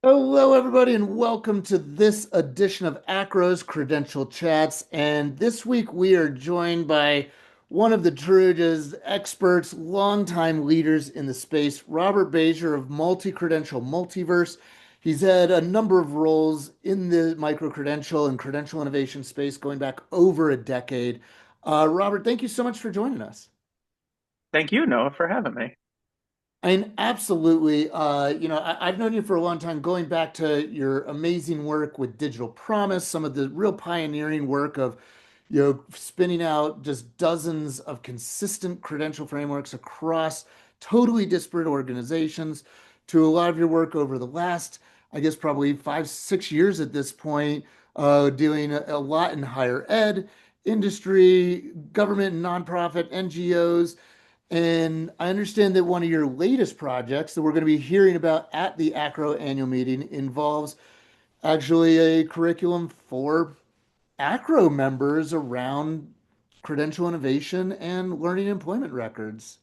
Hello, everybody, and welcome to this edition of AACRAO's Credential Chats. And this week we are joined by one of the Truge's experts, longtime leaders in the space, Robert Bajor of Multi-Credential Multiverse. He's had a number of roles in the micro-credential and credential innovation space going back over a decade. Robert, thank you so much for joining us. Thank you, Noah, for having me. I mean, absolutely. I've known you for a long time, going back to your amazing work with Digital Promise, some of the real pioneering work of, spinning out just dozens of consistent credential frameworks across totally disparate organizations, to a lot of your work over the last, I guess, probably 5, 6 years at this point, doing a lot in higher ed, industry, government, and nonprofit, NGOs. And I understand that one of your latest projects that we're going to be hearing about at the AACRAO annual meeting involves actually a curriculum for AACRAO members around credential innovation and learning employment records.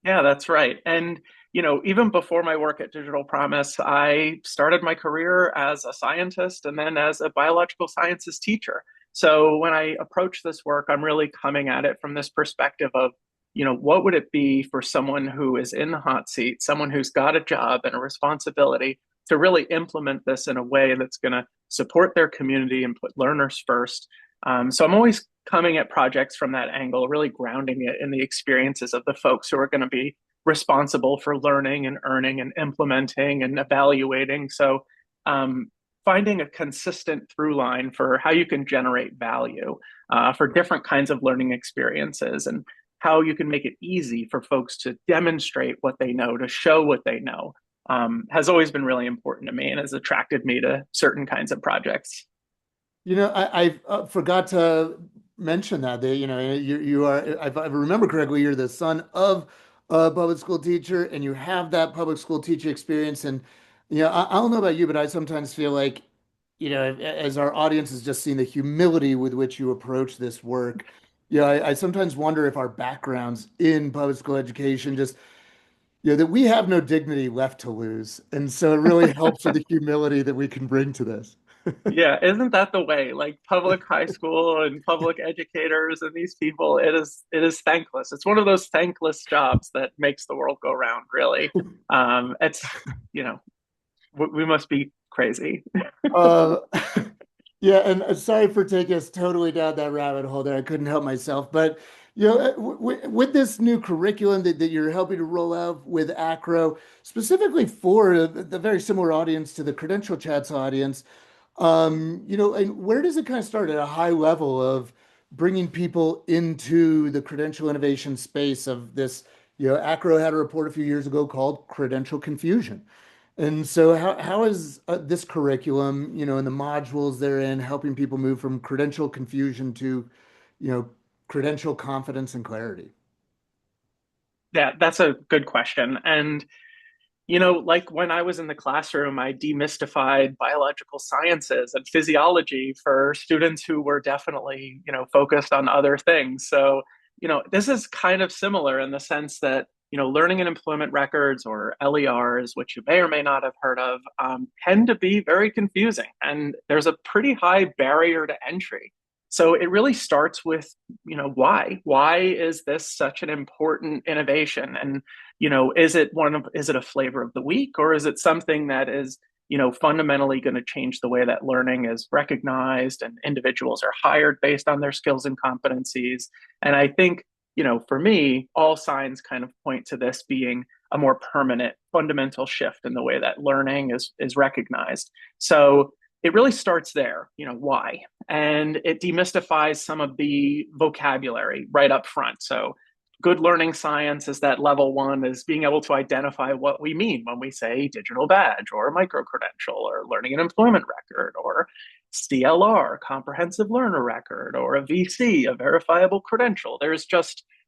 Yeah, that's right. And, even before my work at Digital Promise, I started my career as a scientist and then as a biological sciences teacher. So when I approach this work, I'm really coming at it from this perspective of, what would it be for someone who is in the hot seat, someone who's got a job and a responsibility to really implement this in a way that's going to support their community and put learners first. So I'm always coming at projects from that angle, really grounding it in the experiences of the folks who are going to be responsible for learning and earning and implementing and evaluating. So, finding a consistent through line for how you can generate value for different kinds of learning experiences and how you can make it easy for folks to demonstrate what they know, to show what they know, has always been really important to me and has attracted me to certain kinds of projects. I forgot to mention that you are, if I remember correctly, you're the son of a public school teacher, and you have that public school teacher experience. And I don't know about you, but I sometimes feel like, as our audience has just seen the humility with which you approach this work. I sometimes wonder if our backgrounds in public school education just, that we have no dignity left to lose. And so it really helps with the humility that we can bring to this. Yeah, isn't that the way? Like public high school and public educators and these people, it is thankless. It's one of those thankless jobs that makes the world go round, really. It's you know, we must be crazy. Uh, yeah, and sorry for taking us totally down that rabbit hole there. I couldn't help myself. But, with this new curriculum that you're helping to roll out with AACRAO, specifically for the very similar audience to the Credential Chats audience, and where does it kind of start at a high level of bringing people into the credential innovation space of this? AACRAO had a report a few years ago called Credential Confusion. And so how is this curriculum, and the modules therein helping people move from credential confusion to, you know, credential confidence and clarity? Yeah, that's a good question. And like when I was in the classroom, I demystified biological sciences and physiology for students who were definitely, focused on other things. So, this is kind of similar in the sense that, learning and employment records or LERs, which you may or may not have heard of, tend to be very confusing. And there's a pretty high barrier to entry. So it really starts with, why? Why is this such an important innovation? And is it a flavor of the week, or is it something that is fundamentally going to change the way that learning is recognized and individuals are hired based on their skills and competencies? And I think for me, all signs kind of point to this being a more permanent fundamental shift in the way that learning is recognized. So it really starts there, why? And it demystifies some of the vocabulary right up front. So good learning science is that level one is being able to identify what we mean when we say digital badge or micro-credential or learning and employment record or CLR, comprehensive learner record, or a VC, a verifiable credential.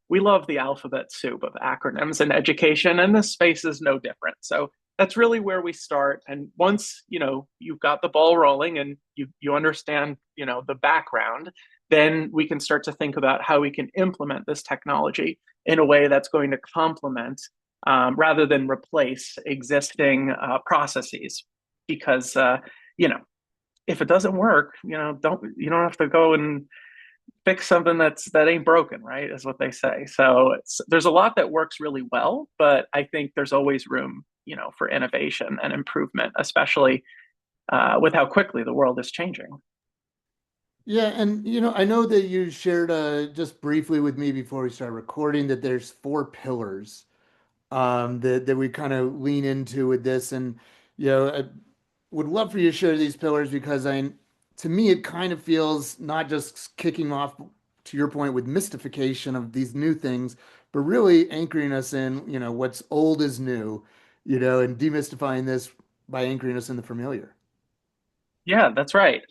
We love the alphabet soup of acronyms in education, and this space is no different. So that's really where we start. And once, you've got the ball rolling and you understand, the background, then we can start to think about how we can implement this technology in a way that's going to complement rather than replace existing processes. Because you know, if it doesn't work, you don't have to go and fix something that ain't broken, right? Is what they say. So there's a lot that works really well, but I think there's always room, for innovation and improvement, especially with how quickly the world is changing. Yeah, and I know that you shared just briefly with me before we started recording that there's four pillars that we kind of lean into with this, and I would love for you to share these pillars because to me, it kind of feels not just kicking off to your point with mystification of these new things, but really anchoring us in, what's old is new, and demystifying this by anchoring us in the familiar. Yeah, that's right.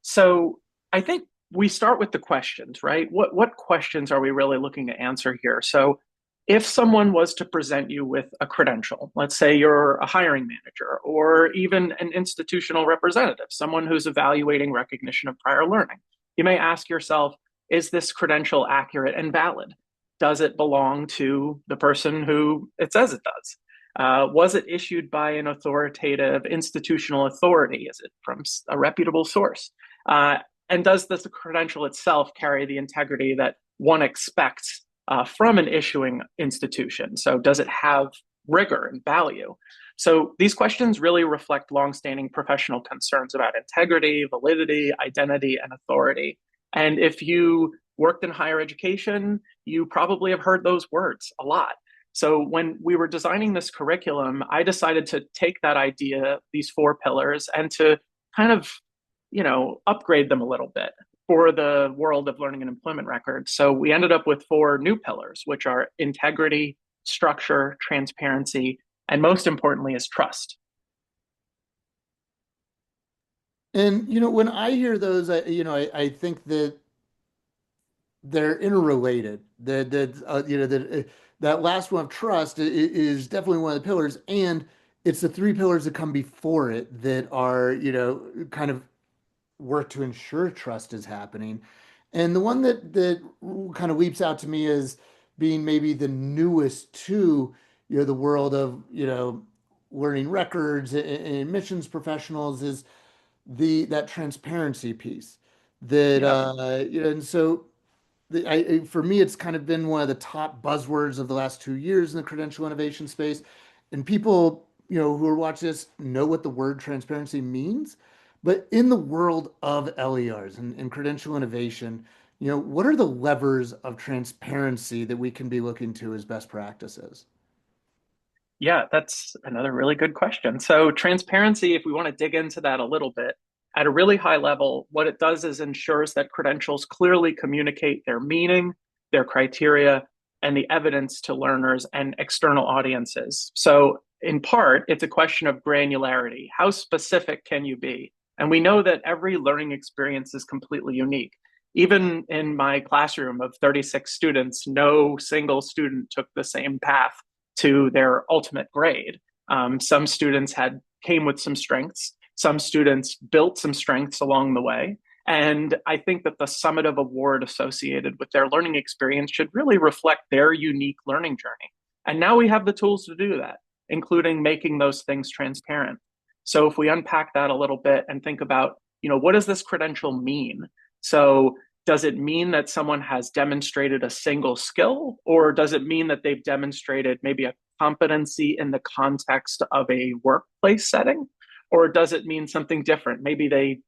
So I think we start with the questions, right? What questions are we really looking to answer here? So if someone was to present you with a credential, let's say you're a hiring manager or even an institutional representative, someone who's evaluating recognition of prior learning, you may ask yourself, is this credential accurate and valid? Does it belong to the person who it says it does? Was it issued by an authoritative institutional authority? Is it from a reputable source? Uh, and does this credential itself carry the integrity that one expects from an issuing institution? So, does it have rigor and value? So, these questions really reflect longstanding professional concerns about integrity, validity, identity, and authority. And if you worked in higher education, you probably have heard those words a lot. So when we were designing this curriculum, I decided to take that idea, these four pillars, and to kind of, upgrade them a little bit for the world of learning and employment records. So we ended up with four new pillars, which are integrity, structure, transparency, and most importantly is trust. And when I hear those, I think that they're interrelated. That last one of trust is definitely one of the pillars, and it's the three pillars that come before it that are kind of work to ensure trust is happening. And the one that kind of leaps out to me as being maybe the newest to the world of learning records and admissions professionals is the that transparency piece that Yeah. and so for me, it's kind of been one of the top buzzwords of the last 2 years in the credential innovation space. And people, who are watching this know what the word transparency means. But in the world of LERs and credential innovation, what are the levers of transparency that we can be looking to as best practices? Yeah, that's another really good question. So, transparency, if we want to dig into that a little bit, at a really high level, what it does is ensures that credentials clearly communicate their meaning, their criteria, and the evidence to learners and external audiences. So, in part, it's a question of granularity. How specific can you be? And we know that every learning experience is completely unique. Even in my classroom of 36 students, no single student took the same path to their ultimate grade. Some students had came with some strengths. Some students built some strengths along the way. And I think that the summative award associated with their learning experience should really reflect their unique learning journey. And now we have the tools to do that, including making those things transparent. So if we unpack that a little bit and think about, what does this credential mean? So does it mean that someone has demonstrated a single skill, or does it mean that they've demonstrated maybe a competency in the context of a workplace setting? Or does it mean something different? Maybe they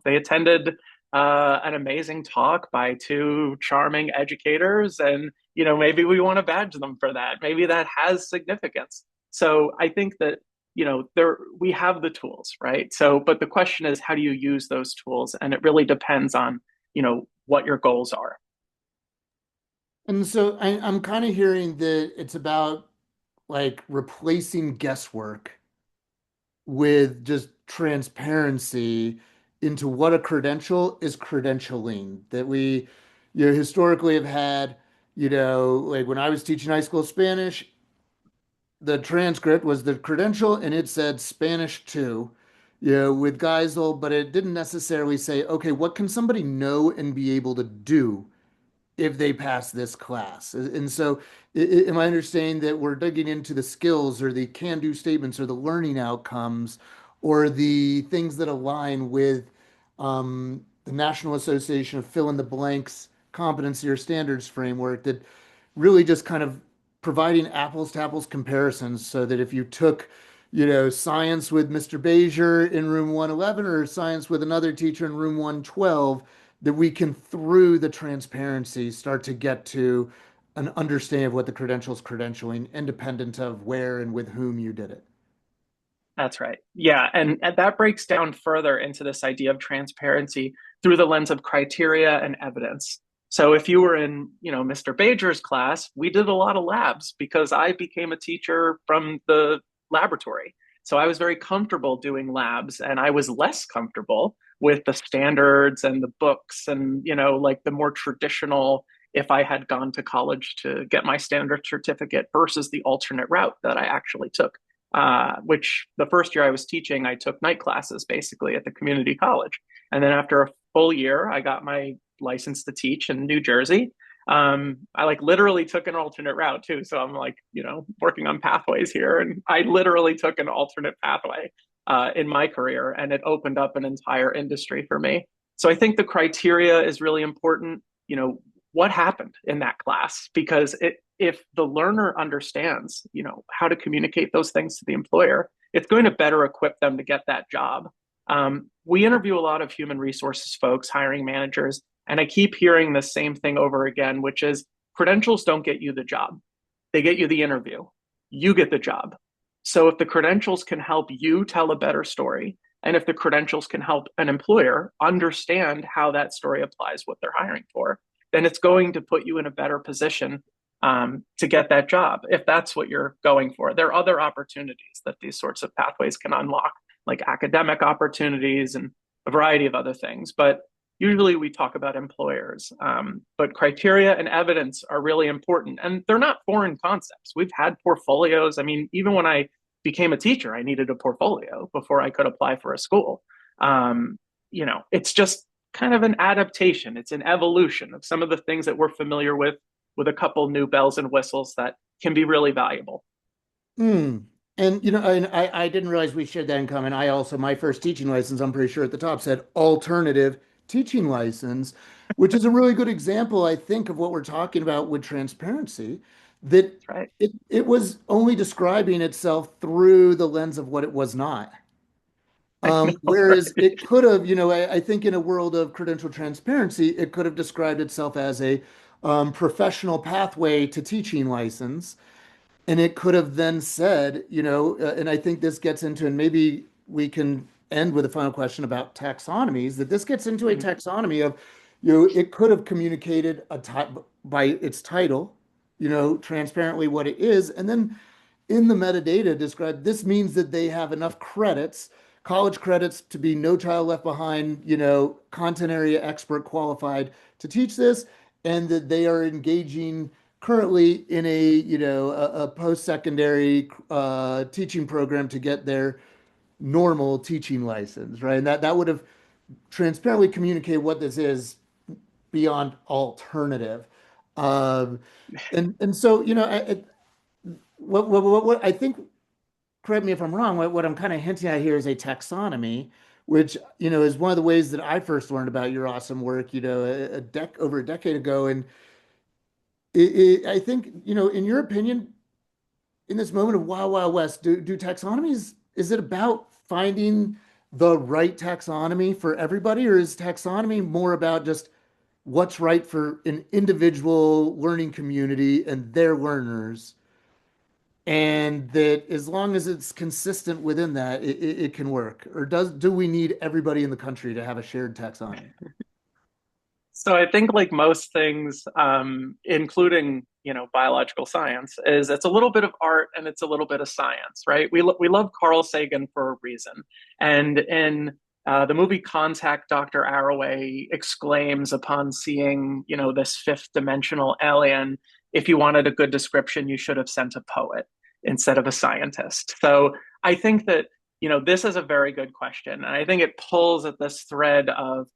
attended an amazing talk by two charming educators, and maybe we want to badge them for that. Maybe that has significance. So I think that there we have the tools, right? So, but the question is, how do you use those tools? And it really depends on what your goals are. And so I'm kind of hearing that it's about like replacing guesswork with just transparency into what a credential is credentialing that we historically have had like when I was teaching high school Spanish, the transcript was the credential and it said Spanish 2 with Geisel, but it didn't necessarily say, okay, what can somebody know and be able to do if they pass this class. And so, am I understanding that we're digging into the skills or the can-do statements or the learning outcomes or the things that align with the National Association of Fill in the Blanks competency or standards framework that really just kind of providing apples to apples comparisons so that if you took, science with Mr. Bajor in room 111 or science with another teacher in room 112, that we can, through the transparency, start to get to an understanding of what the credentials credentialing, independent of where and with whom you did it. That's right. Yeah, and that breaks down further into this idea of transparency through the lens of criteria and evidence. So if you were in, Mr. Bajor's class, we did a lot of labs because I became a teacher from the laboratory. So I was very comfortable doing labs, and I was less comfortable with the standards and the books and, like the more traditional, if I had gone to college to get my standard certificate versus the alternate route that I actually took, which the first year I was teaching, I took night classes basically at the community college. And then after a full year, I got my license to teach in New Jersey. I like literally took an alternate route too. So I'm like, working on pathways here. And I literally took an alternate pathway in my career, and it opened up an entire industry for me. So I think the criteria is really important. What happened in that class? Because if the learner understands, how to communicate those things to the employer, it's going to better equip them to get that job. We interview a lot of human resources folks, hiring managers, and I keep hearing the same thing over again, which is credentials don't get you the job. They get you the interview. You get the job. So if the credentials can help you tell a better story, and if the credentials can help an employer understand how that story applies what they're hiring for, then it's going to put you in a better position to get that job if that's what you're going for. There are other opportunities that these sorts of pathways can unlock, like academic opportunities and a variety of other things. But usually we talk about employers, but criteria and evidence are really important, and they're not foreign concepts. We've had portfolios. I mean, even when I became a teacher, I needed a portfolio before I could apply for a school. It's just kind of an adaptation. It's an evolution of some of the things that we're familiar with a couple new bells and whistles that can be really valuable. Hmm. And I didn't realize we shared that in common. I also, my first teaching license, I'm pretty sure at the top said alternative teaching license, which is a really good example, I think, of what we're talking about with transparency, that That's right. it was only describing itself through the lens of what it was not. I know, Whereas right? it could have, I think in a world of credential transparency, it could have described itself as a professional pathway to teaching license. And it could have then said, and I think this gets into, and maybe we can end with a final question about taxonomies, that this gets into a Mhm. taxonomy of, it could have communicated by its title, transparently what it is. And then in the metadata described, this means that they have enough credits, college credits to be no child left behind, content area expert qualified to teach this, and that they are engaging currently in a post-secondary teaching program to get their normal teaching license, right? And that would have transparently communicated what this is beyond alternative. Um, and so, what I think, correct me if I'm wrong, what I'm kind of hinting at here is a taxonomy, which, is one of the ways that I first learned about your awesome work, over a decade ago. And I think, in your opinion, in this moment of Wild Wild West, do taxonomies, is it about finding the right taxonomy for everybody, or is taxonomy more about just what's right for an individual learning community and their learners? And that as long as it's consistent within that, it can work. Or do we need everybody in the country to have a shared taxonomy? So I think like most things, including, biological science, is it's a little bit of art and it's a little bit of science, right? We love Carl Sagan for a reason. And in the movie Contact, Dr. Arroway exclaims upon seeing, this fifth dimensional alien, if you wanted a good description, you should have sent a poet instead of a scientist. So I think that, this is a very good question. And I think it pulls at this thread of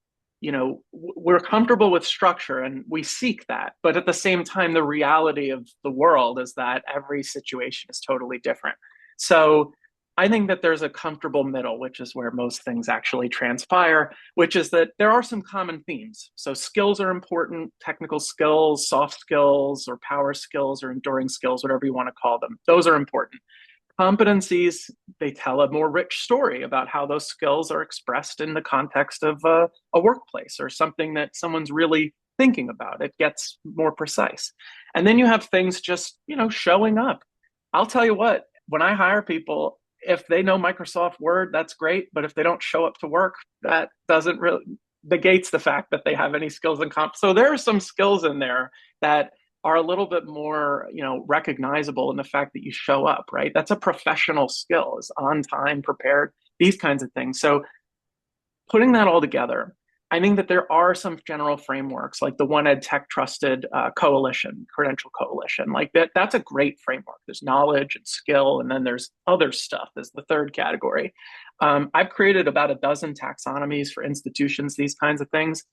we're comfortable with structure and we seek that. But at the same time, the reality of the world is that every situation is totally different. So I think that there's a comfortable middle, which is where most things actually transpire, which is that there are some common themes. So skills are important, technical skills, soft skills, or power skills, or enduring skills, whatever you want to call them. Those are important. Competencies, they tell a more rich story about how those skills are expressed in the context of a workplace or something that someone's really thinking about. It gets more precise. And then you have things just, showing up. I'll tell you what, when I hire people, if they know Microsoft Word, that's great. But if they don't show up to work, that doesn't really negates the fact that they have any skills and comp. So there are some skills in there that are a little bit more, recognizable in the fact that you show up, right? That's a professional skill, is on time, prepared, these kinds of things. So putting that all together, I think that there are some general frameworks like the One Ed Tech Trusted Coalition, Credential Coalition, like that's a great framework. There's knowledge and skill, and then there's other stuff as the third category. I've created about a dozen taxonomies for institutions, these kinds of things.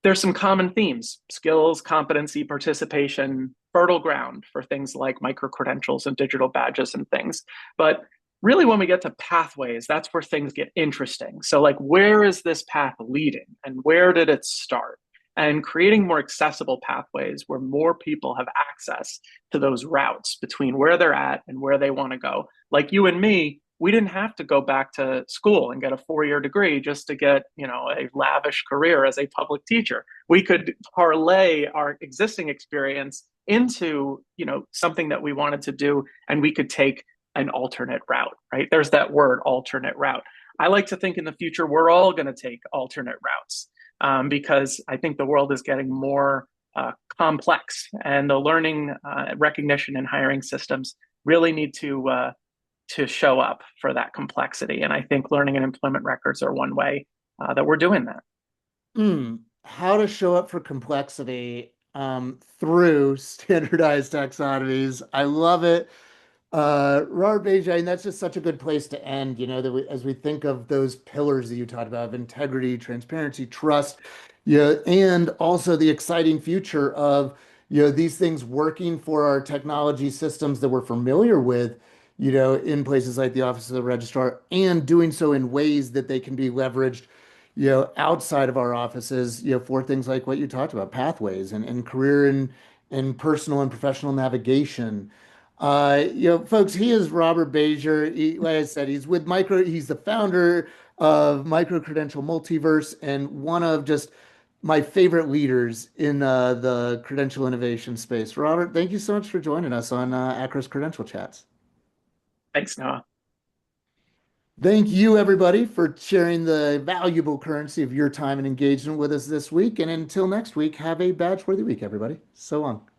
There's some common themes: skills, competency, participation, fertile ground for things like micro-credentials and digital badges and things. But really, when we get to pathways, that's where things get interesting. So, like, where is this path leading and where did it start? And creating more accessible pathways where more people have access to those routes between where they're at and where they want to go. Like you and me, we didn't have to go back to school and get a 4-year degree just to get, a lavish career as a public teacher. We could parlay our existing experience into, something that we wanted to do, and we could take an alternate route, right? There's that word, alternate route. I like to think in the future, we're all going to take alternate routes, because I think the world is getting more complex, and the learning, recognition, and hiring systems really need to show up for that complexity. And I think learning and employment records are one way that we're doing that. How to show up for complexity through standardized taxonomies. I love it. Robert Beja, and that's just such a good place to end, that as we think of those pillars that you talked about of integrity, transparency, trust, and also the exciting future of, these things working for our technology systems that we're familiar with, in places like the Office of the Registrar, and doing so in ways that they can be leveraged, outside of our offices, for things like what you talked about, pathways and career and personal and professional navigation. Folks, he is Robert Bajor. Like I said, he's the founder of Micro-Credential Multiverse and one of just my favorite leaders in the credential innovation space. Robert, thank you so much for joining us on AACRAO's Credential Chats. Thanks, Noah. Thank you, everybody, for sharing the valuable currency of your time and engagement with us this week. And until next week, have a badge-worthy week, everybody. So long.